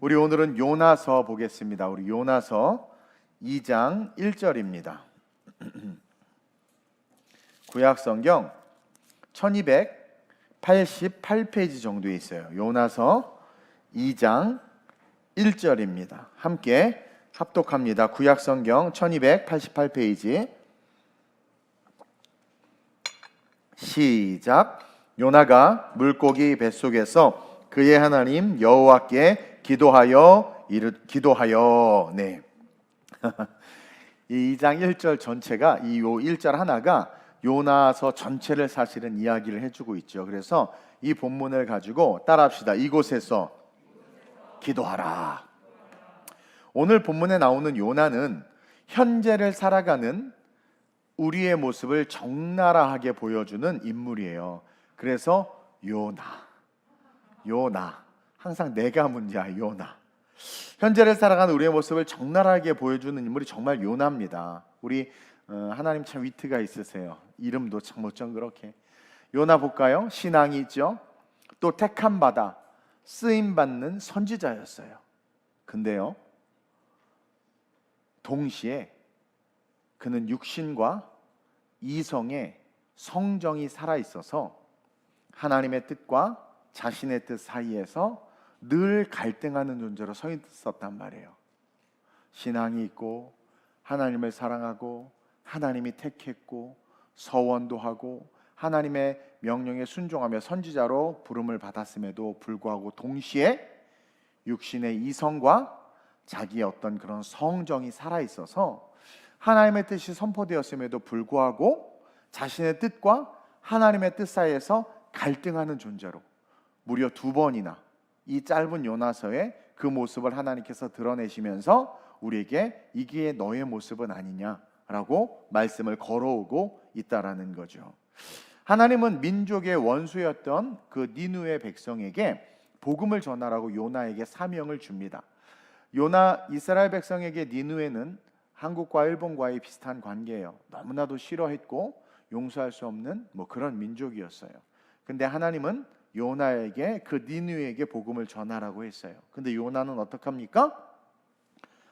우리 오늘은 요나서 보겠습니다. 우리 요나서 2장 1절입니다. 구약성경 1288페이지 정도에 있어요. 요나서 2장 1절입니다. 함께 합독합니다. 구약성경 1288페이지 시작. 요나가 물고기 뱃속에서 그의 하나님 여호와께 기도하여 네. 이 2장 1절 전체가 이 1절 하나가 요나서 전체를 사실은 이야기를 해주고 있죠. 그래서 이 본문을 가지고 따라합시다. 이곳에서 기도하라. 오늘 본문에 나오는 요나는 현재를 살아가는 우리의 모습을 적나라하게 보여주는 인물이에요. 그래서 요나 항상 내가 문제야. 요나 현재를 살아가는 우리의 모습을 적나라하게 보여주는 인물이 정말 요나입니다. 우리 하나님 참 위트가 있으세요. 이름도 참 어쩜 그렇게. 요나 볼까요? 신앙이 있죠. 또 택함 받아 쓰임받는 선지자였어요. 근데요, 동시에 그는 육신과 이성의 성정이 살아있어서 하나님의 뜻과 자신의 뜻 사이에서 늘 갈등하는 존재로 서 있었단 말이에요. 신앙이 있고 하나님을 사랑하고 하나님이 택했고 서원도 하고 하나님의 명령에 순종하며 선지자로 부름을 받았음에도 불구하고 동시에 육신의 이성과 자기의 어떤 그런 성정이 살아있어서 하나님의 뜻이 선포되었음에도 불구하고 자신의 뜻과 하나님의 뜻 사이에서 갈등하는 존재로 무려 2번이나 이 짧은 요나서에 그 모습을 하나님께서 드러내시면서 우리에게 이게 너의 모습은 아니냐라고 말씀을 걸어오고 있다라는 거죠. 하나님은 민족의 원수였던 그 니느웨 백성에게 복음을 전하라고 요나에게 사명을 줍니다. 요나 이스라엘 백성에게 니느웨는 한국과 일본과의 비슷한 관계예요. 너무나도 싫어했고 용서할 수 없는 그런 민족이었어요. 근데 하나님은 요나에게 그 니느웨에게 복음을 전하라고 했어요. 근데 요나는 어떡합니까?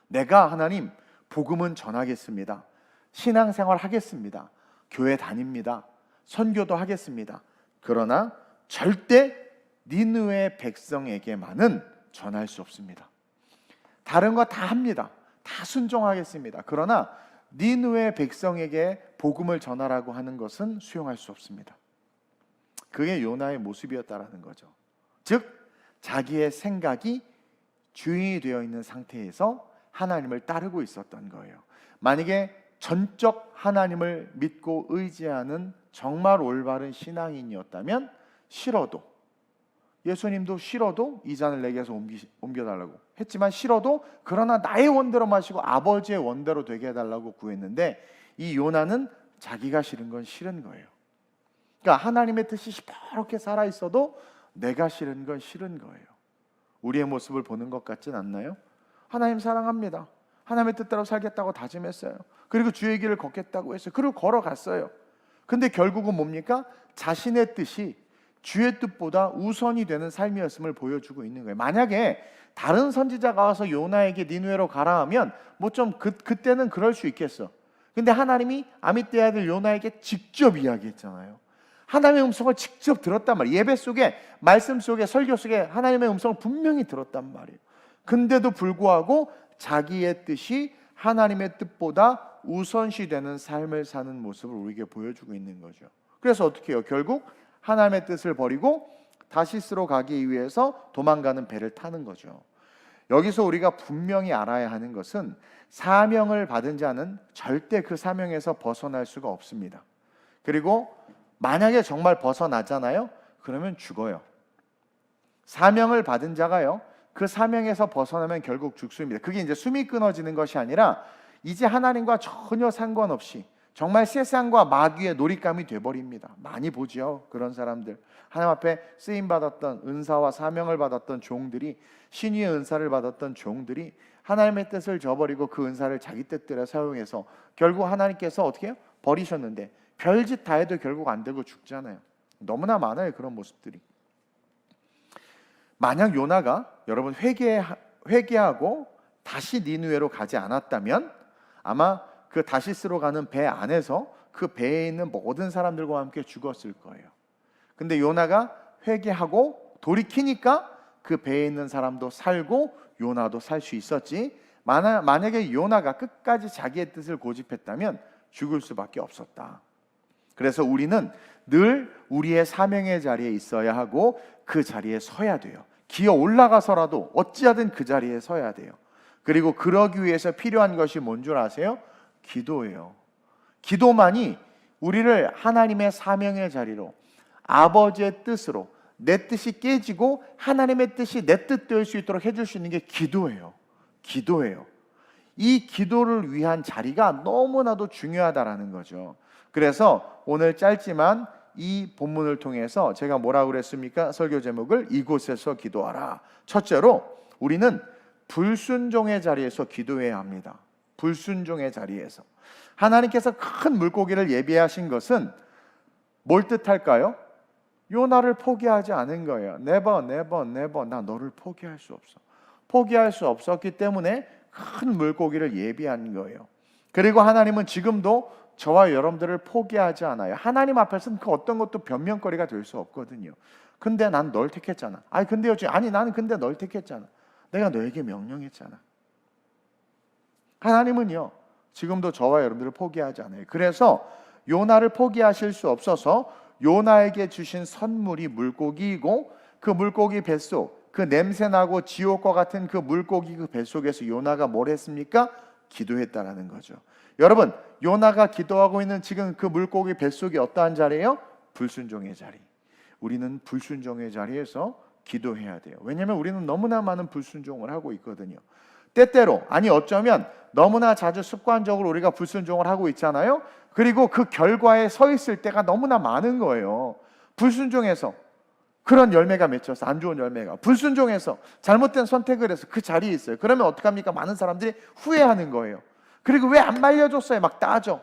내가 하나님 복음은 전하겠습니다. 신앙생활 하겠습니다. 교회 다닙니다. 선교도 하겠습니다. 그러나 절대 니느웨 백성에게만은 전할 수 없습니다. 다른 거 다 합니다. 다 순종하겠습니다. 그러나 니느웨 백성에게 복음을 전하라고 하는 것은 수용할 수 없습니다. 그게 요나의 모습이었다라는 거죠. 즉 자기의 생각이 주인이 되어 있는 상태에서 하나님을 따르고 있었던 거예요. 만약에 전적 하나님을 믿고 의지하는 정말 올바른 신앙인이었다면 싫어도, 예수님도 싫어도 이 잔을 내게서 옮겨달라고 했지만 싫어도 그러나 나의 원대로 마시고 아버지의 원대로 되게 해달라고 구했는데 이 요나는 자기가 싫은 건 싫은 거예요. 그러니까 하나님의 뜻이 시퍼렇게 살아있어도 내가 싫은 건 싫은 거예요. 우리의 모습을 보는 것 같진 않나요? 하나님 사랑합니다. 하나님의 뜻대로 살겠다고 다짐했어요. 그리고 주의 길을 걷겠다고 했어요. 그리고 걸어갔어요. 근데 결국은 뭡니까? 자신의 뜻이 주의 뜻보다 우선이 되는 삶이었음을 보여주고 있는 거예요. 만약에 다른 선지자가 와서 요나에게 니느웨로 가라 하면 그때는 그럴 수 있겠어. 근데 하나님이 아미떼 아들 요나에게 직접 이야기했잖아요. 하나님의 음성을 직접 들었단 말이에요. 예배 속에, 말씀 속에, 설교 속에 하나님의 음성을 분명히 들었단 말이에요. 근데도 불구하고 자기의 뜻이 하나님의 뜻보다 우선시되는 삶을 사는 모습을 우리에게 보여주고 있는 거죠. 그래서 어떻게 해요? 결국 하나님의 뜻을 버리고 다시스로 가기 위해서 도망가는 배를 타는 거죠. 여기서 우리가 분명히 알아야 하는 것은 사명을 받은 자는 절대 그 사명에서 벗어날 수가 없습니다. 그리고 만약에 정말 벗어나잖아요? 그러면 죽어요. 사명을 받은 자가요, 그 사명에서 벗어나면 결국 죽습니다. 그게 이제 숨이 끊어지는 것이 아니라 이제 하나님과 전혀 상관없이 정말 세상과 마귀의 놀잇감이 돼버립니다. 많이 보죠, 그런 사람들. 하나님 앞에 쓰임받았던 은사와 사명을 받았던 종들이, 신위의 은사를 받았던 종들이 하나님의 뜻을 저버리고 그 은사를 자기 뜻대로 사용해서 결국 하나님께서 어떻게 해요? 버리셨는데 별짓 다 해도 결국 안 되고 죽잖아요. 너무나 많아요, 그런 모습들이. 만약 요나가 여러분 회개하고 다시 니느웨로 가지 않았다면 아마 그 다시스로 가는 배 안에서 그 배에 있는 모든 사람들과 함께 죽었을 거예요. 근데 요나가 회개하고 돌이키니까 그 배에 있는 사람도 살고 요나도 살 수 있었지, 만약에 요나가 끝까지 자기의 뜻을 고집했다면 죽을 수밖에 없었다. 그래서 우리는 늘 우리의 사명의 자리에 있어야 하고 그 자리에 서야 돼요. 기어 올라가서라도 어찌하든 그 자리에 서야 돼요. 그리고 그러기 위해서 필요한 것이 뭔 줄 아세요? 기도예요. 기도만이 우리를 하나님의 사명의 자리로, 아버지의 뜻으로, 내 뜻이 깨지고 하나님의 뜻이 내 뜻 될 수 있도록 해줄 수 있는 게 기도예요. 기도예요. 이 기도를 위한 자리가 너무나도 중요하다라는 거죠. 그래서 오늘 짧지만 이 본문을 통해서 제가 뭐라고 그랬습니까? 설교 제목을 이곳에서 기도하라. 첫째로 우리는 불순종의 자리에서 기도해야 합니다. 불순종의 자리에서. 하나님께서 큰 물고기를 예비하신 것은 뭘 뜻할까요? 요나를 포기하지 않은 거예요. never 나 너를 포기할 수 없어. 포기할 수 없었기 때문에 큰 물고기를 예비한 거예요. 그리고 하나님은 지금도 저와 여러분들을 포기하지 않아요. 하나님 앞에서는 그 어떤 것도 변명거리가 될 수 없거든요. 근데 난 널 택했잖아. 나는 근데 널 택했잖아. 내가 너에게 명령했잖아. 하나님은요, 지금도 저와 여러분들을 포기하지 않아요. 그래서 요나를 포기하실 수 없어서 요나에게 주신 선물이 물고기이고, 그 물고기 뱃속, 그 냄새나고 지옥과 같은 그 물고기 그 뱃속에서 요나가 뭘 했습니까? 기도했다라는 거죠. 여러분, 요나가 기도하고 있는 지금 그 물고기 뱃속이 어떠한 자리예요? 불순종의 자리. 우리는 불순종의 자리에서 기도해야 돼요. 왜냐하면 우리는 너무나 많은 불순종을 하고 있거든요. 때때로, 아니 어쩌면 너무나 자주 습관적으로 우리가 불순종을 하고 있잖아요. 그리고 그 결과에 서 있을 때가 너무나 많은 거예요. 불순종해서 그런 열매가 맺혀서, 안 좋은 열매가, 불순종해서 잘못된 선택을 해서 그 자리에 있어요. 그러면 어떡합니까? 많은 사람들이 후회하는 거예요. 그리고 왜 안 말려줬어요? 막 따져.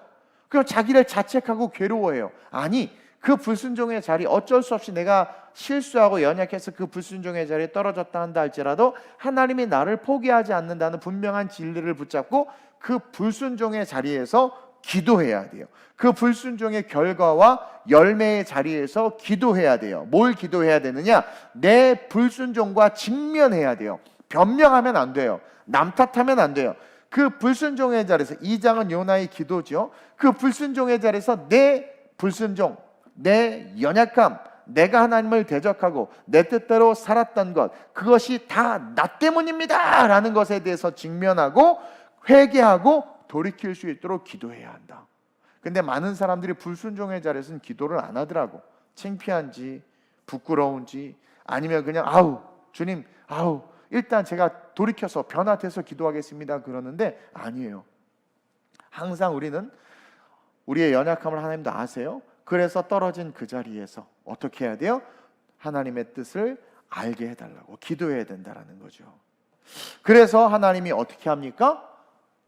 그리고 자기를 자책하고 괴로워해요. 아니, 그 불순종의 자리, 어쩔 수 없이 내가 실수하고 연약해서 그 불순종의 자리에 떨어졌다 한다 할지라도 하나님이 나를 포기하지 않는다는 분명한 진리를 붙잡고 그 불순종의 자리에서 기도해야 돼요. 그 불순종의 결과와 열매의 자리에서 기도해야 돼요. 뭘 기도해야 되느냐? 내 불순종과 직면해야 돼요. 변명하면 안 돼요. 남 탓하면 안 돼요. 그 불순종의 자리에서, 2장은 요나의 기도죠. 그 불순종의 자리에서 내 불순종, 내 연약함, 내가 하나님을 대적하고 내 뜻대로 살았던 것, 그것이 다 나 때문입니다 라는 것에 대해서 직면하고 회개하고 돌이킬 수 있도록 기도해야 한다. 근데 많은 사람들이 불순종의 자리에서는 기도를 안 하더라고. 창피한지 부끄러운지, 아니면 그냥 주님 일단 제가 돌이켜서 변화돼서 기도하겠습니다 그러는데, 아니에요. 항상 우리는 우리의 연약함을 하나님도 아세요. 그래서 떨어진 그 자리에서 어떻게 해야 돼요? 하나님의 뜻을 알게 해달라고 기도해야 된다는 거죠. 그래서 하나님이 어떻게 합니까?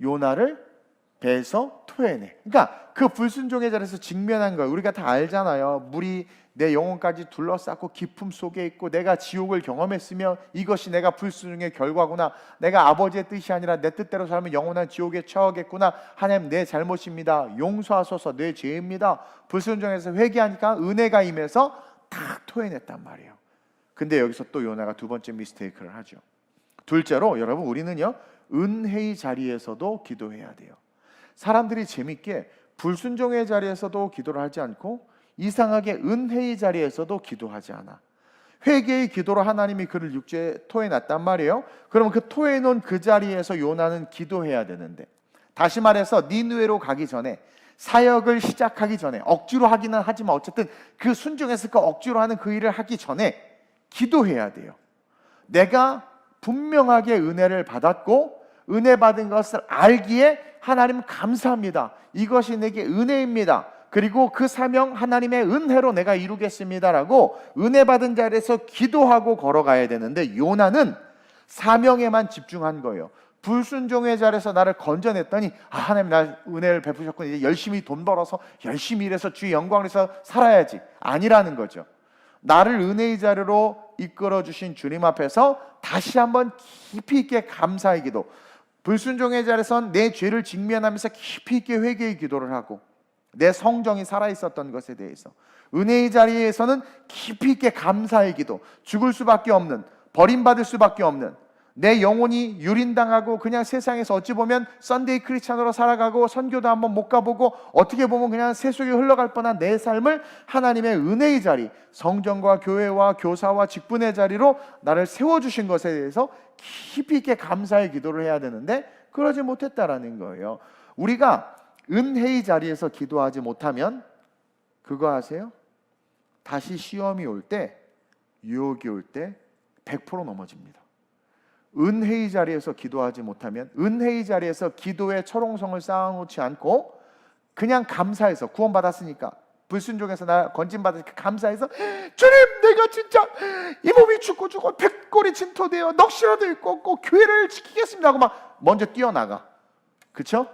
요나를 배에서 토해내. 그러니까 그 불순종의 자리에서 직면한 거예요. 우리가 다 알잖아요. 물이 내 영혼까지 둘러싸고 깊음 속에 있고 내가 지옥을 경험했으며 이것이 내가 불순종의 결과구나. 내가 아버지의 뜻이 아니라 내 뜻대로 살면 영원한 지옥에 처하겠구나. 하나님, 내 잘못입니다. 용서하소서. 내 죄입니다. 불순종에서 회개하니까 은혜가 임해서 탁 토해냈단 말이에요. 근데 여기서 또 요나가 두 번째 미스테이크를 하죠. 둘째로, 여러분, 우리는요 은혜의 자리에서도 기도해야 돼요. 사람들이 재밌게 불순종의 자리에서도 기도를 하지 않고 이상하게 은혜의 자리에서도 기도하지 않아. 회개의 기도로 하나님이 그를 육지에 토해놨단 말이에요. 그러면 그 토해놓은 그 자리에서 요나는 기도해야 되는데, 다시 말해서 니느웨로 가기 전에, 사역을 시작하기 전에, 억지로 하기는 하지만 어쨌든 그 순종했을까 억지로 하는 그 일을 하기 전에 기도해야 돼요. 내가 분명하게 은혜를 받았고 은혜 받은 것을 알기에 하나님 감사합니다. 이것이 내게 은혜입니다. 그리고 그 사명 하나님의 은혜로 내가 이루겠습니다라고 은혜 받은 자리에서 기도하고 걸어가야 되는데, 요나는 사명에만 집중한 거예요. 불순종의 자리에서 나를 건져냈더니 하나님 날 은혜를 베푸셨고 이제 열심히 돈 벌어서 열심히 일해서 주의 영광을 위해서 살아야지, 아니라는 거죠. 나를 은혜의 자리로 이끌어 주신 주님 앞에서 다시 한번 깊이 있게 감사의 기도, 불순종의 자리에선 내 죄를 직면하면서 깊이 있게 회개의 기도를 하고, 내 성정이 살아있었던 것에 대해서 은혜의 자리에서는 깊이 있게 감사의 기도, 죽을 수밖에 없는, 버림받을 수밖에 없는, 내 영혼이 유린당하고 그냥 세상에서 어찌 보면 썬데이 크리스찬으로 살아가고 선교도 한번 못 가보고 어떻게 보면 그냥 세속에 흘러갈 뻔한 내 삶을 하나님의 은혜의 자리, 성전과 교회와 교사와 직분의 자리로 나를 세워주신 것에 대해서 깊이 있게 감사의 기도를 해야 되는데 그러지 못했다라는 거예요. 우리가 은혜의 자리에서 기도하지 못하면 그거 아세요? 다시 시험이 올 때, 유혹이 올 때 100% 넘어집니다. 은혜의 자리에서 기도하지 못하면, 은혜의 자리에서 기도의 철옹성을 쌓아놓지 않고 그냥 감사해서, 구원받았으니까, 불순종해서 나 건진받으니까 감사해서, 주님 내가 진짜 이 몸이 죽고 백골이 진토되어 넋이라도 있고 꼭 교회를 지키겠습니다 하고 막 먼저 뛰어나가. 그렇죠?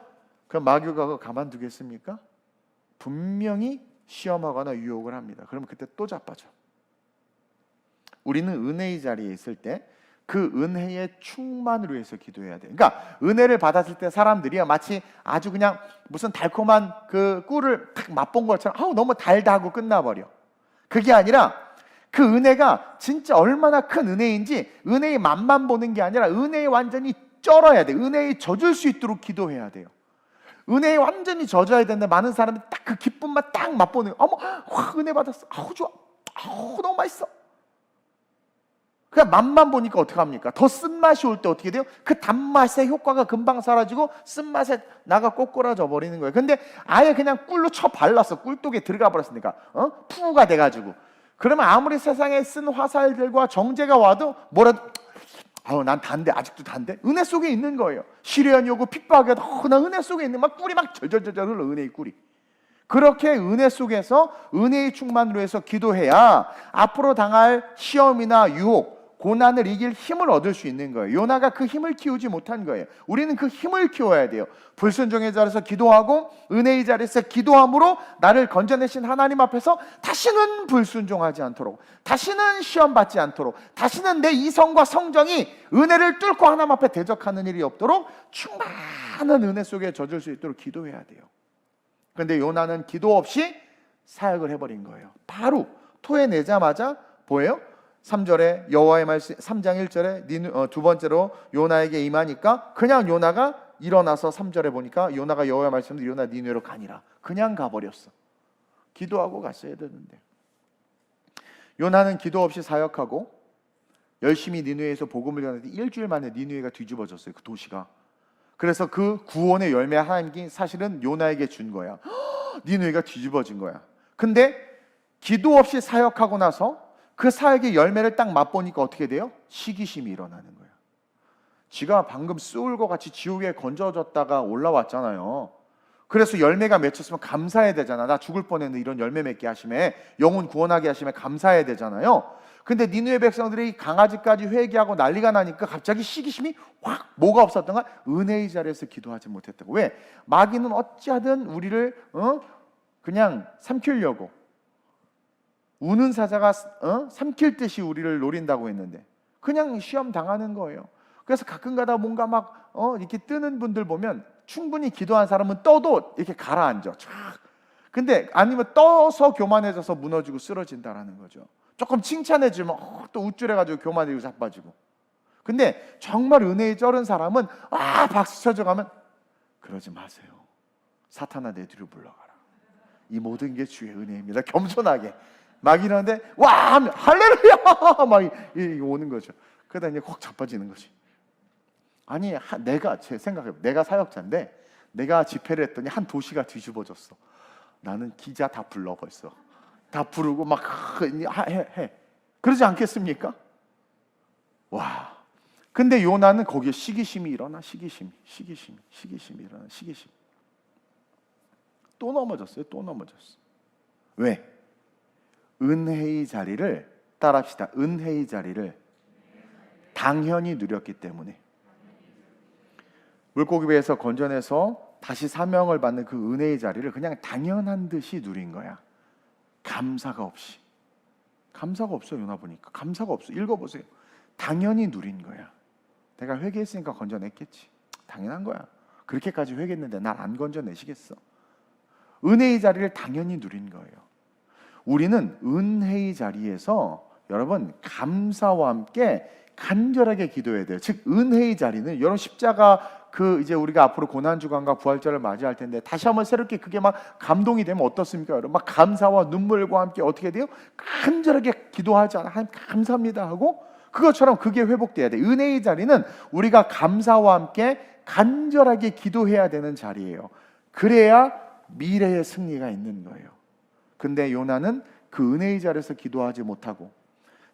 그럼 마귀가 가만두겠습니까? 분명히 시험하거나 유혹을 합니다. 그러면 그때 또 자빠져. 우리는 은혜의 자리에 있을 때 그 은혜의 충만을 위해서 기도해야 돼요. 그러니까 은혜를 받았을 때 사람들이 마치 아주 그냥 무슨 달콤한 그 꿀을 탁 맛본 것처럼 아우 너무 달다 하고 끝나버려. 그게 아니라 그 은혜가 진짜 얼마나 큰 은혜인지 은혜의 맛만 보는 게 아니라 은혜에 완전히 쩔어야 돼. 은혜에 젖을 수 있도록 기도해야 돼요. 은혜에 완전히 젖어야 되는데 많은 사람들이 딱 그 기쁨만 딱 맛보는, 어머 와 은혜 받았어, 아우 좋아, 아우 너무 맛있어. 그냥 맛만 보니까 어떡합니까? 더 쓴맛이 올 때 어떻게 돼요? 그 단맛의 효과가 금방 사라지고 쓴맛에 나가 꼬꾸라져 버리는 거예요. 근데 아예 그냥 꿀로 쳐 발랐어. 꿀독에 들어가 버렸으니까 푸가 돼가지고, 그러면 아무리 세상에 쓴 화살들과 정제가 와도 뭐라도 아우 난 단데, 아직도 단데, 은혜 속에 있는 거예요. 시련이 오고 핍박이 와도 나 은혜 속에 있는, 막 꿀이 막 절절절절 흘러, 은혜의 꿀이. 그렇게 은혜 속에서 은혜의 충만으로 해서 기도해야 앞으로 당할 시험이나 유혹, 고난을 이길 힘을 얻을 수 있는 거예요. 요나가 그 힘을 키우지 못한 거예요. 우리는 그 힘을 키워야 돼요. 불순종의 자리에서 기도하고 은혜의 자리에서 기도함으로 나를 건져내신 하나님 앞에서 다시는 불순종하지 않도록, 다시는 시험 받지 않도록, 다시는 내 이성과 성정이 은혜를 뚫고 하나님 앞에 대적하는 일이 없도록 충만한 은혜 속에 젖을 수 있도록 기도해야 돼요. 그런데 요나는 기도 없이 사역을 해버린 거예요. 바로 토해내자마자 뭐예요? 3절에 여호와의 말씀, 3장 1절에 두 번째로 요나에게 임하니까 그냥 요나가 일어나서 3절에 보니까 요나가 여호와의 말씀을 요나 니느웨로 가니라. 그냥 가버렸어. 기도하고 갔어야 되는데. 요나는 기도 없이 사역하고 열심히 니느웨에서 복음을 전했는데 일주일 만에 니느웨가 뒤집어졌어요. 그 도시가. 그래서 그 구원의 열매 하나님이 사실은 요나에게 준 거야. 니느웨가 뒤집어진 거야. 근데 기도 없이 사역하고 나서 그 사역의 열매를 딱 맛보니까 어떻게 돼요? 시기심이 일어나는 거예요. 지가 방금 쏘울과 같이 지옥에 건져졌다가 올라왔잖아요. 그래서 열매가 맺혔으면 감사해야 되잖아. 나 죽을 뻔했는데 이런 열매 맺게 하시면, 영혼 구원하게 하시면 감사해야 되잖아요. 근데 니느웨 백성들이 강아지까지 회개하고 난리가 나니까 갑자기 시기심이 확, 뭐가 없었던 거야? 은혜의 자리에서 기도하지 못했다고. 왜? 마귀는 어찌하든 우리를 그냥 삼키려고, 우는 사자가 삼킬 듯이 우리를 노린다고 했는데 그냥 시험 당하는 거예요. 그래서 가끔가다 뭔가 막 이렇게 뜨는 분들 보면 충분히 기도한 사람은 떠도 이렇게 가라앉아. 쫙. 근데 아니면 떠서 교만해져서 무너지고 쓰러진다라는 거죠. 조금 칭찬해주면 또 우쭐해가지고 교만해지고 자빠지고. 근데 정말 은혜에 쩔은 사람은 박수 쳐줘가면 그러지 마세요. 사탄아 내 뒤로 물러가라. 이 모든 게 주의 은혜입니다. 겸손하게. 막 이러는데 와 하면 할렐루야 막 이게 오는 거죠. 그러다 이제 확 자빠지는 거지. 아니 내가 제 생각해, 내가 사역자인데 내가 집회를 했더니 한 도시가 뒤집어졌어. 나는 기자 다 불러 벌써. 다 부르고 막 해. 그러지 않겠습니까? 와. 근데 요나는 거기에 시기심이 일어나. 시기심이 일어나. 시기심. 또 넘어졌어요. 또 넘어졌어. 왜? 은혜의 자리를 따라합시다. 은혜의 자리를 당연히 누렸기 때문에. 물고기배에서 건져내서 다시 사명을 받는 그 은혜의 자리를 그냥 당연한 듯이 누린 거야. 감사가 없이. 감사가 없어. 요나 보니까 감사가 없어. 읽어보세요. 당연히 누린 거야. 내가 회개했으니까 건져냈겠지. 당연한 거야. 그렇게까지 회개했는데 날 안 건져내시겠어? 은혜의 자리를 당연히 누린 거예요. 우리는 은혜의 자리에서 여러분 감사와 함께 간절하게 기도해야 돼요. 즉 은혜의 자리는 여러분 십자가 이제 우리가 앞으로 고난주간과 부활절을 맞이할 텐데 다시 한번 새롭게 그게 막 감동이 되면 어떻습니까? 여러분 막 감사와 눈물과 함께 어떻게 돼요? 간절하게 기도하지 않아. 하나님 감사합니다 하고 그것처럼 그게 회복돼야 돼. 은혜의 자리는 우리가 감사와 함께 간절하게 기도해야 되는 자리예요. 그래야 미래의 승리가 있는 거예요. 근데 요나는 그 은혜의 자리에서 기도하지 못하고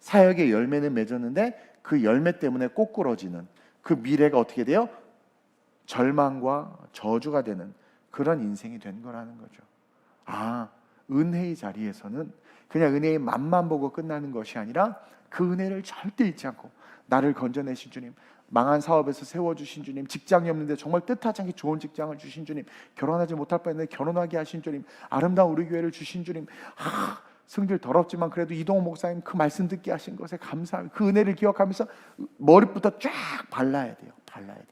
사역의 열매는 맺었는데 그 열매 때문에 꼬꾸러지는 그 미래가 어떻게 돼요? 절망과 저주가 되는 그런 인생이 된 거라는 거죠. 은혜의 자리에서는 그냥 은혜의 맛만 보고 끝나는 것이 아니라 그 은혜를 절대 잊지 않고 나를 건져내신 주님, 망한 사업에서 세워주신 주님, 직장이 없는데 정말 뜻하지 않게 좋은 직장을 주신 주님, 결혼하지 못할 뻔했는데 결혼하게 하신 주님, 아름다운 우리 교회를 주신 주님, 성질 더럽지만 그래도 이동호 목사님 그 말씀 듣게 하신 것에 감사하며 그 은혜를 기억하면서 머리부터 쫙 발라야 돼요. 발라야 돼요.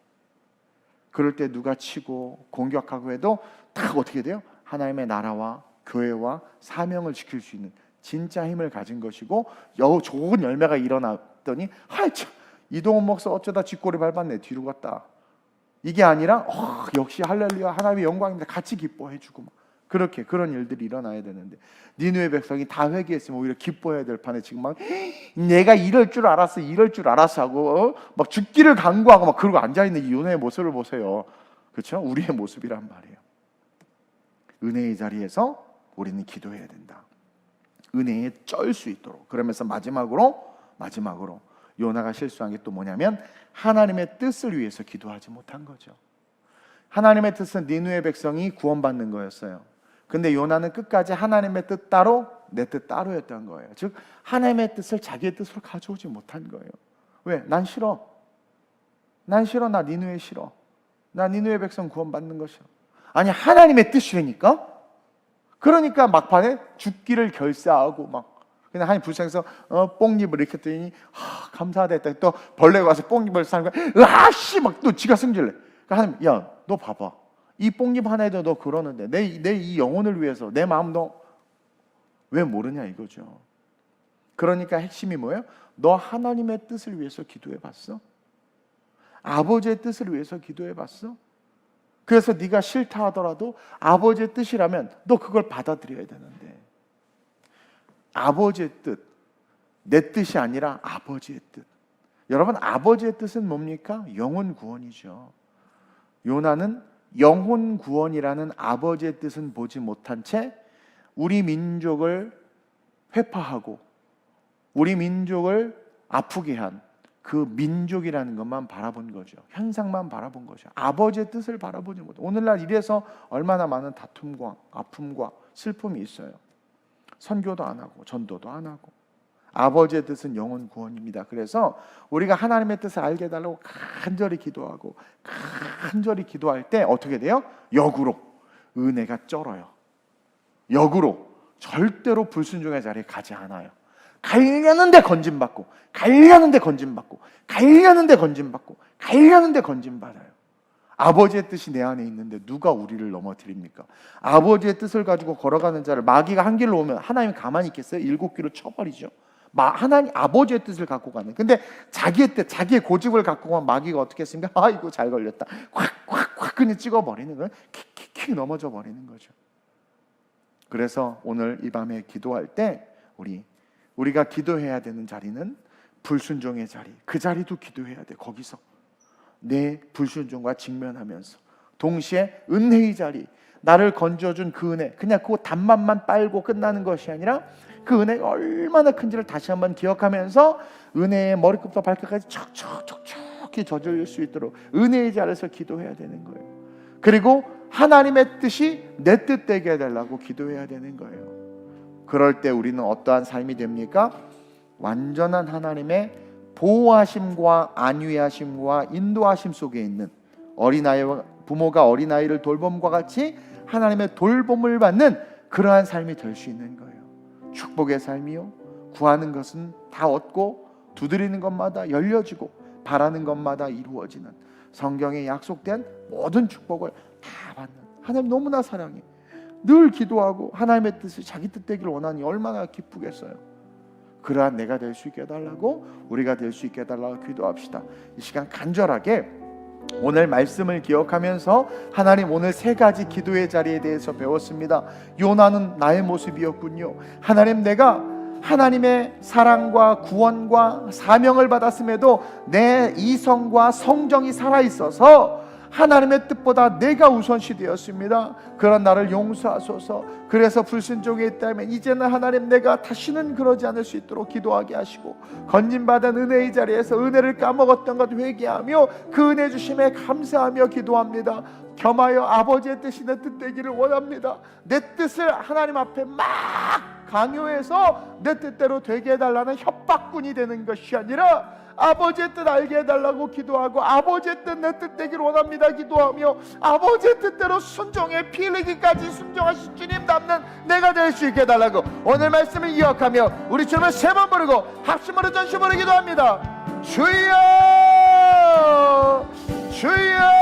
그럴 때 누가 치고 공격하고 해도 딱 어떻게 돼요? 하나님의 나라와 교회와 사명을 지킬 수 있는 진짜 힘을 가진 것이고 좋은 열매가 일어났더니 참 이동훈 목사 어쩌다 쥐꼬리 밟았네 뒤로 갔다. 이게 아니라 역시 할렐루야 하나님의 영광입니다. 같이 기뻐해주고 그렇게 그런 일들이 일어나야 되는데 니느웨 백성이 다 회개했으면 오히려 기뻐해야 될 판에 지금 막 내가 이럴 줄 알았어 하고 막 죽기를 간구하고 막 그러고 앉아있는 이 요나의 모습을 보세요. 그렇죠? 우리의 모습이란 말이에요. 은혜의 자리에서 우리는 기도해야 된다. 은혜에 쩔 수 있도록. 그러면서 마지막으로 요나가 실수한 게 또 뭐냐면 하나님의 뜻을 위해서 기도하지 못한 거죠. 하나님의 뜻은 니느웨 백성이 구원받는 거였어요. 근데 요나는 끝까지 하나님의 뜻 따로 내 뜻 따로였던 거예요. 즉 하나님의 뜻을 자기의 뜻으로 가져오지 못한 거예요. 왜? 난 싫어. 나 니느웨 싫어. 나 니느웨 백성 구원받는 거 싫어. 아니 하나님의 뜻이라니까? 그러니까 막판에 죽기를 결사하고 막 그냥 하나님 불쌍해서 뽕잎을 이렇게 했더니 감사하다 했더니 또 벌레가 와서 뽕잎을 싸는 거야. 막 또 지가 승질내. 그러니까 하나님 야 너 봐봐. 이 뽕잎 하나에도 너 그러는데 내 이 영혼을 위해서 내 마음 너 왜 모르냐 이거죠. 그러니까 핵심이 뭐예요? 너 하나님의 뜻을 위해서 기도해 봤어? 아버지의 뜻을 위해서 기도해 봤어? 그래서 네가 싫다 하더라도 아버지의 뜻이라면 너 그걸 받아들여야 되는데 아버지의 뜻, 내 뜻이 아니라 아버지의 뜻. 여러분 아버지의 뜻은 뭡니까? 영혼 구원이죠. 요나는 영혼 구원이라는 아버지의 뜻은 보지 못한 채 우리 민족을 회파하고 우리 민족을 아프게 한 그 민족이라는 것만 바라본 거죠. 현상만 바라본 거죠. 아버지의 뜻을 바라보지 못해. 오늘날 이래서 얼마나 많은 다툼과 아픔과 슬픔이 있어요. 선교도 안 하고 전도도 안 하고. 아버지의 뜻은 영혼 구원입니다. 그래서 우리가 하나님의 뜻을 알게 해달라고 간절히 기도하고 간절히 기도할 때 어떻게 돼요? 역으로 은혜가 쩔어요. 역으로 절대로 불순종의 자리에 가지 않아요. 가려는데 건진받고 가려는데 건진받고 가려는데 건진받고 가려는데 건진받아요. 아버지의 뜻이 내 안에 있는데 누가 우리를 넘어뜨립니까? 아버지의 뜻을 가지고 걸어가는 자를 마귀가 한 길로 오면 하나님 가만히 있겠어요? 7귀로 쳐버리죠. 하나님 아버지의 뜻을 갖고 가는. 근데 자기의 뜻, 자기의 고집을 갖고 가면 마귀가 어떻게 했습니까? 아이고 잘 걸렸다. 콱 그냥 찍어버리는 거예요. 킥 넘어져 버리는 거죠. 그래서 오늘 이 밤에 기도할 때 우리가 기도해야 되는 자리는 불순종의 자리. 그 자리도 기도해야 돼. 거기서 내 불순종과 직면하면서 동시에 은혜의 자리, 나를 건져준 그 은혜, 그냥 그 단맛만 빨고 끝나는 것이 아니라 그 은혜가 얼마나 큰지를 다시 한번 기억하면서 은혜의 머리끝부터 발끝까지 척척히 젖을 수 있도록 은혜의 자리에서 기도해야 되는 거예요. 그리고 하나님의 뜻이 내 뜻 되게 해달라고 기도해야 되는 거예요. 그럴 때 우리는 어떠한 삶이 됩니까? 완전한 하나님의 보호하심과 안위하심과 인도하심 속에 있는 어린아이와 부모가 어린아이를 돌봄과 같이 하나님의 돌봄을 받는 그러한 삶이 될 수 있는 거예요. 축복의 삶이요, 구하는 것은 다 얻고 두드리는 것마다 열려지고 바라는 것마다 이루어지는 성경에 약속된 모든 축복을 다 받는 하나님 너무나 사랑해. 늘 기도하고 하나님의 뜻이 자기 뜻되기를 원하니 얼마나 기쁘겠어요. 그러한 내가 될 수 있게 해달라고, 우리가 될 수 있게 해달라고 기도합시다. 이 시간 간절하게 오늘 말씀을 기억하면서 하나님, 오늘 세 가지 기도의 자리에 대해서 배웠습니다. 요나는 나의 모습이었군요. 하나님, 내가 하나님의 사랑과 구원과 사명을 받았음에도 내 이성과 성정이 살아있어서 하나님의 뜻보다 내가 우선시 되었습니다. 그런 나를 용서하소서. 그래서 불순종에 있다면 이제는 하나님, 내가 다시는 그러지 않을 수 있도록 기도하게 하시고, 건진받은 은혜의 자리에서 은혜를 까먹었던 것 회개하며 그 은혜 주심에 감사하며 기도합니다. 겸하여 아버지의 뜻이 내 뜻 되기를 원합니다. 내 뜻을 하나님 앞에 막 강요해서 내 뜻대로 되게 해달라는 협박꾼이 되는 것이 아니라 아버지의 뜻 알게 해달라고 기도하고, 아버지의 뜻 내 뜻 되기를 원합니다 기도하며, 아버지의 뜻대로 순종해 피 흘리기까지 순종하신 주님 닮는 내가 될 수 있게 해달라고 오늘 말씀을 기억하며 우리 주님을 세 번 부르고 합심으로 전심으로 기도합니다. 주여, 주여,